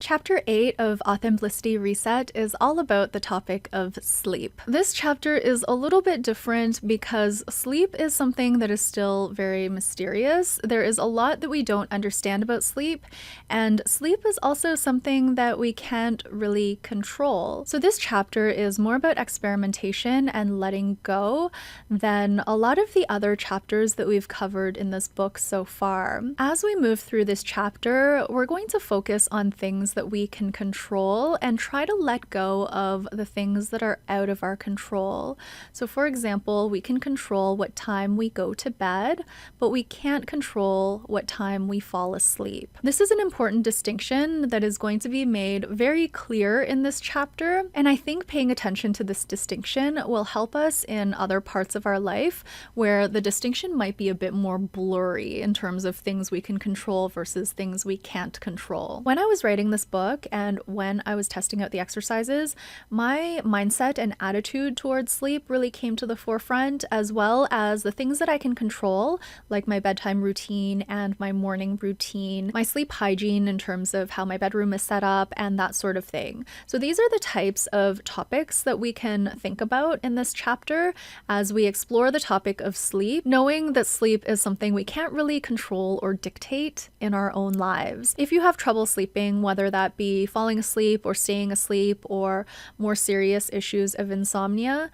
Chapter 8 of Authenblissity Reset is all about the topic of sleep. This chapter is a little bit different because sleep is something that is still very mysterious. There is a lot that we don't understand about sleep, and sleep is also something that we can't really control. So this chapter is more about experimentation and letting go than a lot of the other chapters that we've covered in this book so far. As we move through this chapter, we're going to focus on things that we can control and try to let go of the things that are out of our control. So for example, we can control what time we go to bed, but we can't control what time we fall asleep. This is an important distinction that is going to be made very clear in this chapter, and I think paying attention to this distinction will help us in other parts of our life where the distinction might be a bit more blurry in terms of things we can control versus things we can't control. When I was writing this book and when I was testing out the exercises, my mindset and attitude towards sleep really came to the forefront, as well as the things that I can control, like my bedtime routine and my morning routine, my sleep hygiene in terms of how my bedroom is set up, and that sort of thing. So these are the types of topics that we can think about in this chapter as we explore the topic of sleep, knowing that sleep is something we can't really control or dictate in our own lives. If you have trouble sleeping, whether that be falling asleep or staying asleep or more serious issues of insomnia,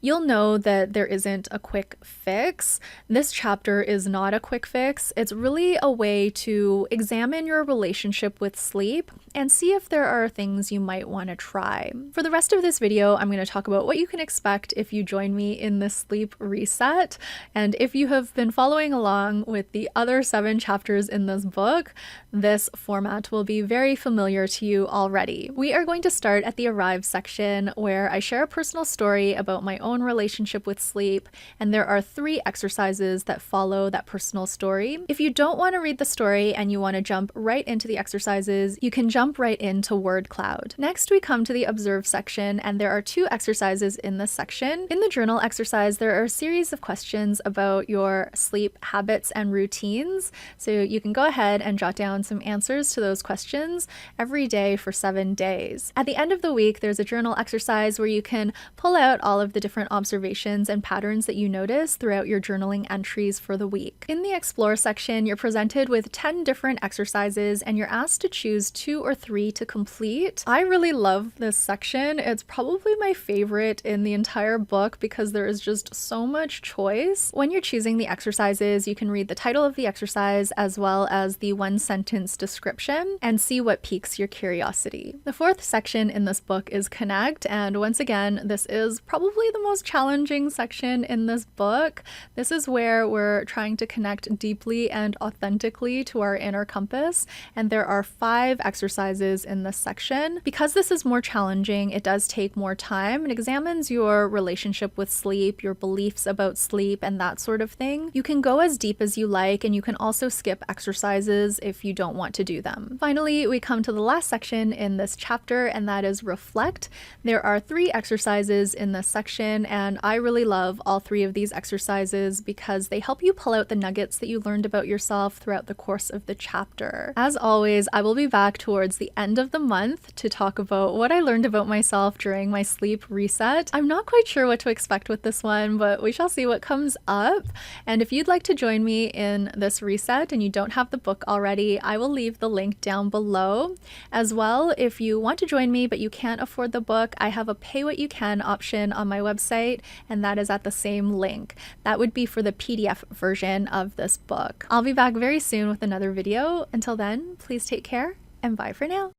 you'll know that there isn't a quick fix. This chapter is not a quick fix. It's really a way to examine your relationship with sleep and see if there are things you might want to try. For the rest of this video, I'm going to talk about what you can expect if you join me in this sleep reset. And if you have been following along with the other 7 chapters in this book, this format will be very familiar to you already. We are going to start at the Arrive section, where I share a personal story about my own relationship with sleep, and there are 3 exercises that follow that personal story. If you don't want to read the story and you want to jump right into the exercises, you can jump right into word cloud. Next, we come to the Observe section, and there are 2 exercises in this section. In the journal exercise, there are a series of questions about your sleep habits and routines, so you can go ahead and jot down some answers to those questions every day for 7 days. At the end of the week, there's a journal exercise where you can pull out all of the different observations and patterns that you notice throughout your journaling entries for the week. In the Explore section, you're presented with 10 different exercises and you're asked to choose 2 or 3 to complete. I really love this section. It's probably my favorite in the entire book because there is just so much choice. When you're choosing the exercises, you can read the title of the exercise as well as the 1-sentence description and see what piques your curiosity. The 4th section in this book is Connect, and once again, this is probably the most challenging section in this book. This is where we're trying to connect deeply and authentically to our inner compass, and there are 5 exercises in this section. Because this is more challenging, it does take more time and examines your relationship with sleep, your beliefs about sleep, and that sort of thing. You can go as deep as you like, and you can also skip exercises if you don't want to do them. Finally, we come to the last section in this chapter, and that is Reflect. There are 3 exercises in this section, and I really love all 3 of these exercises because they help you pull out the nuggets that you learned about yourself throughout the course of the chapter. As always, I will be back towards the end of the month to talk about what I learned about myself during my sleep reset. I'm not quite sure what to expect with this one, but we shall see what comes up. And if you'd like to join me in this reset and you don't have the book already, I will leave the link down below. As well, if you want to join me but you can't afford the book, I have a pay what you can option on my website, and that is at the same link. That would be for the PDF version of this book. I'll be back very soon with another video. Until then, please take care and bye for now.